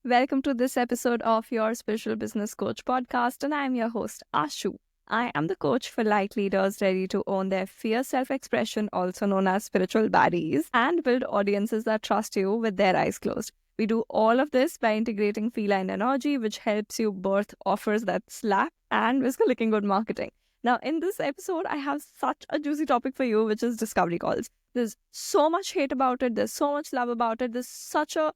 Welcome to this episode of your Spiritual Business Coach podcast, and I'm your host, Ashu. I am the coach for light leaders ready to own their fierce self expression, also known as spiritual baddies, and build audiences that trust you with their eyes closed. We do all of this by integrating feline energy, which helps you birth offers that slap and whisker looking good marketing. Now, in this episode, I have such a juicy topic for you, which is discovery calls. There's so much hate about it, there's so much love about it, there's such a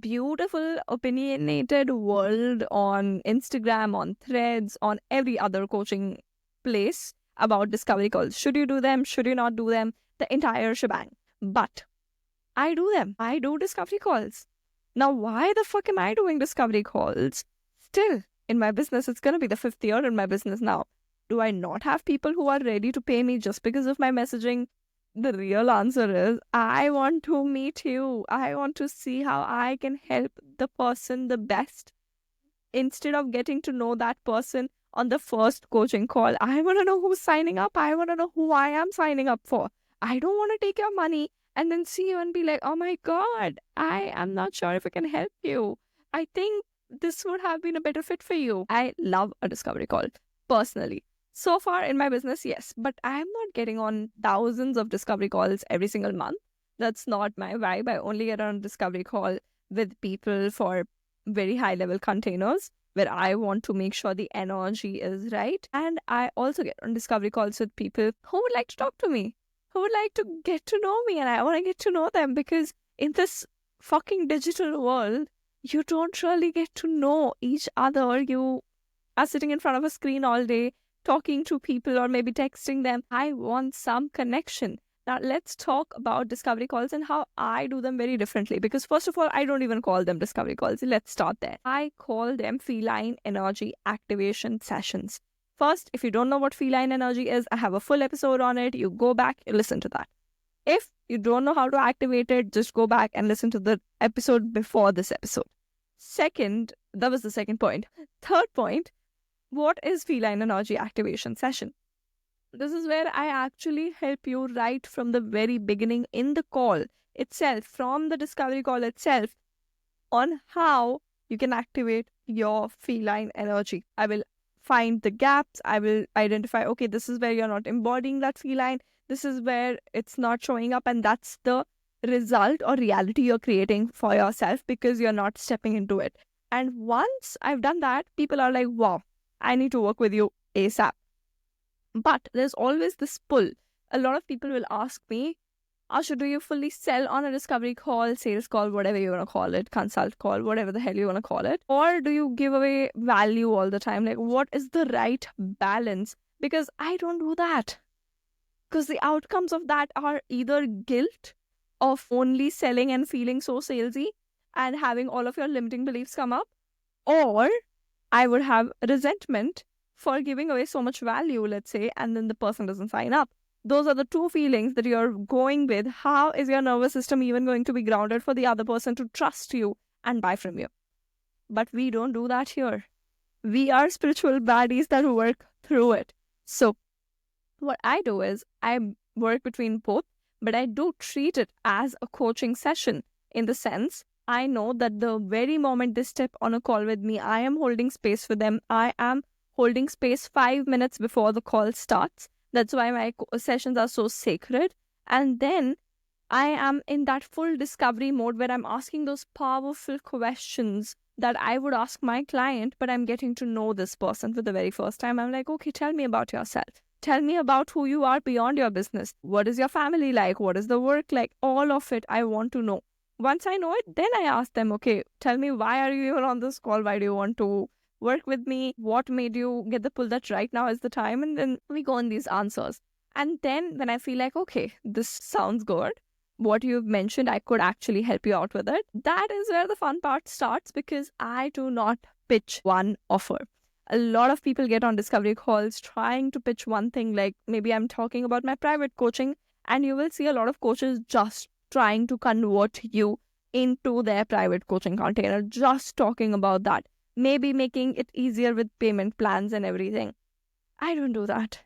beautiful, opinionated world on Instagram, on Threads, on every other coaching place about discovery calls. Should you do them? Should you not do them? The entire shebang. But I do them. I do discovery calls. Now, why the fuck am I doing discovery calls? Still, in my business, it's going to be the 5th year in my business now. Do I not have people who are ready to pay me just because of my messaging? The real answer is I want to meet you. I want to see how I can help the person the best. Instead of getting to know that person on the first coaching call, I want to know who's signing up. I want to know who I am signing up for. I don't want to take your money and then see you and be like, oh my God, I am not sure if I can help you. I think this would have been a better fit for you. I love a discovery call, personally. So far in my business, yes, but I am not getting on thousands of discovery calls every single month. That's not my vibe. I only get on discovery call with people for very high level containers where I want to make sure the energy is right. And I also get on discovery calls with people who would like to talk to me, who would like to get to know me, and I want to get to know them because in this fucking digital world, you don't really get to know each other. You are sitting in front of a screen all day, talking to people or maybe texting them. I want some connection. Now, let's talk about discovery calls and how I do them very differently. Because first of all, I don't even call them discovery calls. Let's start there. I call them feline energy activation sessions. First, if you don't know what feline energy is, I have a full episode on it. You go back, listen to that. If you don't know how to activate it, just go back and listen to the episode before this episode. Second, that was the second point. Third point, what is feline energy activation session? This is where I actually help you right from the very beginning in the call itself, from the discovery call itself, on how you can activate your feline energy. I will find the gaps. I will identify, okay, this is where you're not embodying that feline. This is where it's not showing up. And that's the result or reality you're creating for yourself because you're not stepping into it. And once I've done that, people are like, wow, I need to work with you ASAP. But there's always this pull. A lot of people will ask me, Asha, do you fully sell on a discovery call, sales call, whatever you want to call it, consult call, whatever the hell you want to call it? Or do you give away value all the time? Like, what is the right balance? Because I don't do that. Because the outcomes of that are either guilt of only selling and feeling so salesy and having all of your limiting beliefs come up, or I would have resentment for giving away so much value, let's say, and then the person doesn't sign up. Those are the two feelings that you're going with. How is your nervous system even going to be grounded for the other person to trust you and buy from you? But we don't do that here. We are spiritual baddies that work through it. So what I do is I work between both, but I do treat it as a coaching session in the sense I know that the very moment they step on a call with me, I am holding space for them. I am holding space 5 minutes before the call starts. That's why my sessions are so sacred. And then I am in that full discovery mode where I'm asking those powerful questions that I would ask my client, but I'm getting to know this person for the very first time. I'm like, okay, tell me about yourself. Tell me about who you are beyond your business. What is your family like? What is the work like? All of it I want to know. Once I know it, then I ask them, okay, tell me, why are you even on this call? Why do you want to work with me? What made you get the pull that right now is the time? And then we go on these answers. And then when I feel like, okay, this sounds good, what you've mentioned, I could actually help you out with it. That is where the fun part starts because I do not pitch one offer. A lot of people get on discovery calls trying to pitch one thing, like maybe I'm talking about my private coaching, and you will see a lot of coaches just trying to convert you into their private coaching container, just talking about that, maybe making it easier with payment plans and everything. I don't do that.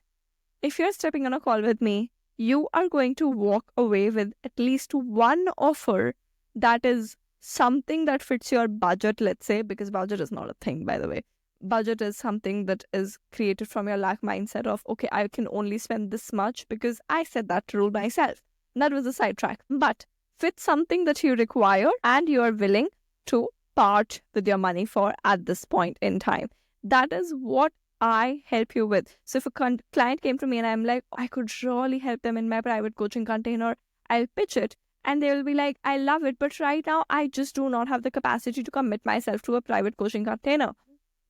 If you're stepping on a call with me, you are going to walk away with at least one offer that is something that fits your budget, let's say, because budget is not a thing, by the way. Budget is something that is created from your lack mindset of, okay, I can only spend this much because I set that rule myself. That was a sidetrack. But fit something that you require and you are willing to part with your money for at this point in time. That is what I help you with. So if a client came to me and I'm like, I could really help them in my private coaching container, I'll pitch it and they will be like, I love it, but right now I just do not have the capacity to commit myself to a private coaching container.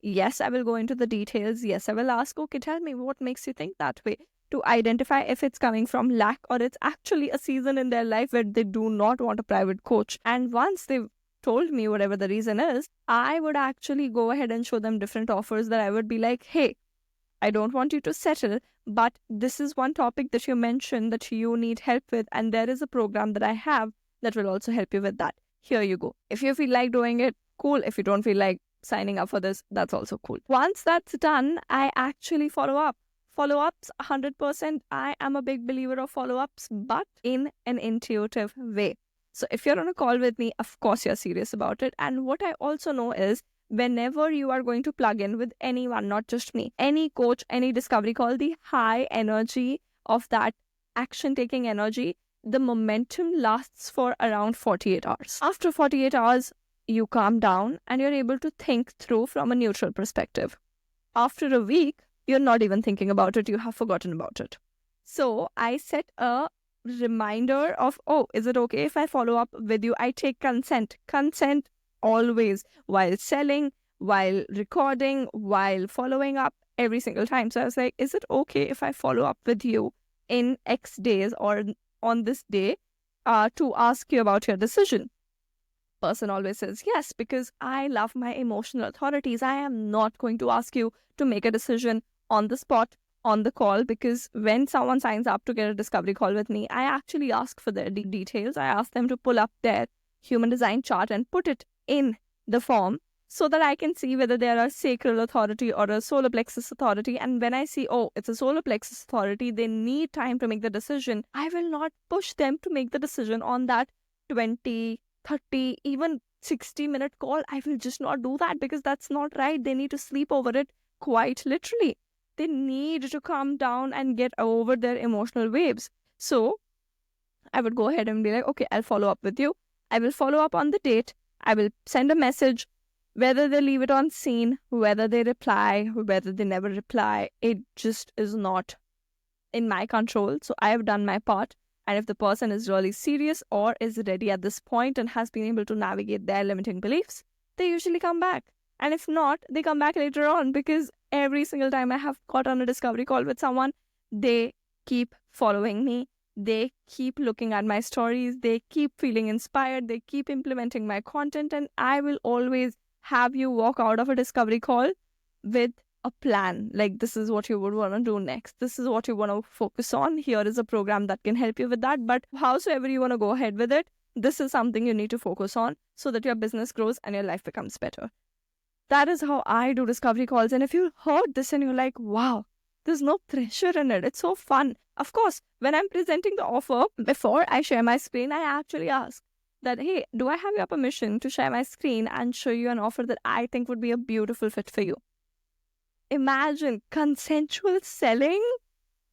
Yes, I will go into the details. Yes, I will ask, okay, tell me what makes you think that way, to identify if it's coming from lack or it's actually a season in their life where they do not want a private coach. And once they've told me whatever the reason is, I would actually go ahead and show them different offers that I would be like, hey, I don't want you to settle, but this is one topic that you mentioned that you need help with, and there is a program that I have that will also help you with that. Here you go. If you feel like doing it, cool. If you don't feel like signing up for this, that's also cool. Once that's done, I actually follow up. Follow-ups, 100%. I am a big believer of follow-ups, but in an intuitive way. So if you're on a call with me, of course you're serious about it. And what I also know is whenever you are going to plug in with anyone, not just me, any coach, any discovery call, the high energy of that action-taking energy, the momentum lasts for around 48 hours. After 48 hours, you calm down and you're able to think through from a neutral perspective. After a week, you're not even thinking about it. You have forgotten about it. So I set a reminder of, oh, is it okay if I follow up with you? I take consent. Consent always, while selling, while recording, while following up, every single time. So I was like, is it okay if I follow up with you in X days or on this day to ask you about your decision? Person always says yes, because I love my emotional authorities. I am not going to ask you to make a decision on the spot, on the call, because when someone signs up to get a discovery call with me, I actually ask for their details. I ask them to pull up their human design chart and put it in the form so that I can see whether they are a sacral authority or a solar plexus authority. And when I see, oh, it's a solar plexus authority, they need time to make the decision, I will not push them to make the decision on that 20, 30, even 60-minute call. I will just not do that because that's not right. They need to sleep over it quite literally. They need to calm down and get over their emotional waves. So I would go ahead and be like, okay, I'll follow up with you. I will follow up on the date. I will send a message. Whether they leave it on scene, whether they reply, whether they never reply, it just is not in my control. So I have done my part. And if the person is really serious or is ready at this point and has been able to navigate their limiting beliefs, they usually come back. And if not, they come back later on, because every single time I have got on a discovery call with someone, they keep following me. They keep looking at my stories. They keep feeling inspired. They keep implementing my content. And I will always have you walk out of a discovery call with a plan. Like, this is what you would want to do next. This is what you want to focus on. Here is a program that can help you with that. But howsoever you want to go ahead with it, this is something you need to focus on so that your business grows and your life becomes better. That is how I do discovery calls. And if you heard this and you're like, wow, there's no pressure in it, it's so fun. Of course, when I'm presenting the offer, before I share my screen, I actually ask that, hey, do I have your permission to share my screen and show you an offer that I think would be a beautiful fit for you? Imagine consensual selling.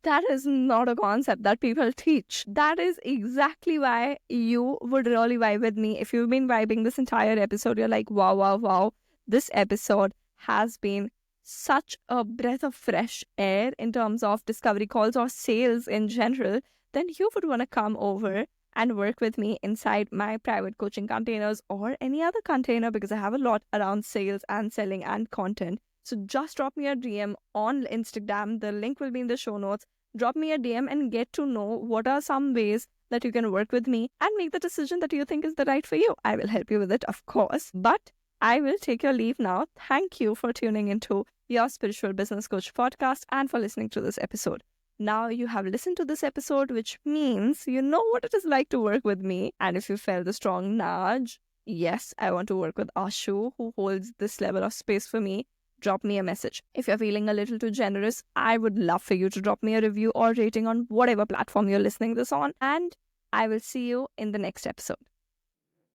That is not a concept that people teach. That is exactly why you would really vibe with me. If you've been vibing this entire episode, you're like, wow, wow, wow. This episode has been such a breath of fresh air in terms of discovery calls or sales in general. Then you would want to come over and work with me inside my private coaching containers or any other container, because I have a lot around sales and selling and content. So just drop me a DM on Instagram. The link will be in the show notes. Drop me a DM and get to know what are some ways that you can work with me and make the decision that you think is the right for you. I will help you with it, of course. But I will take your leave now. Thank you for tuning into your Spiritual Business Coach podcast and for listening to this episode. Now you have listened to this episode, which means you know what it is like to work with me. And if you felt the strong nudge, yes, I want to work with Ashu, who holds this level of space for me, drop me a message. If you're feeling a little too generous, I would love for you to drop me a review or rating on whatever platform you're listening this on. And I will see you in the next episode.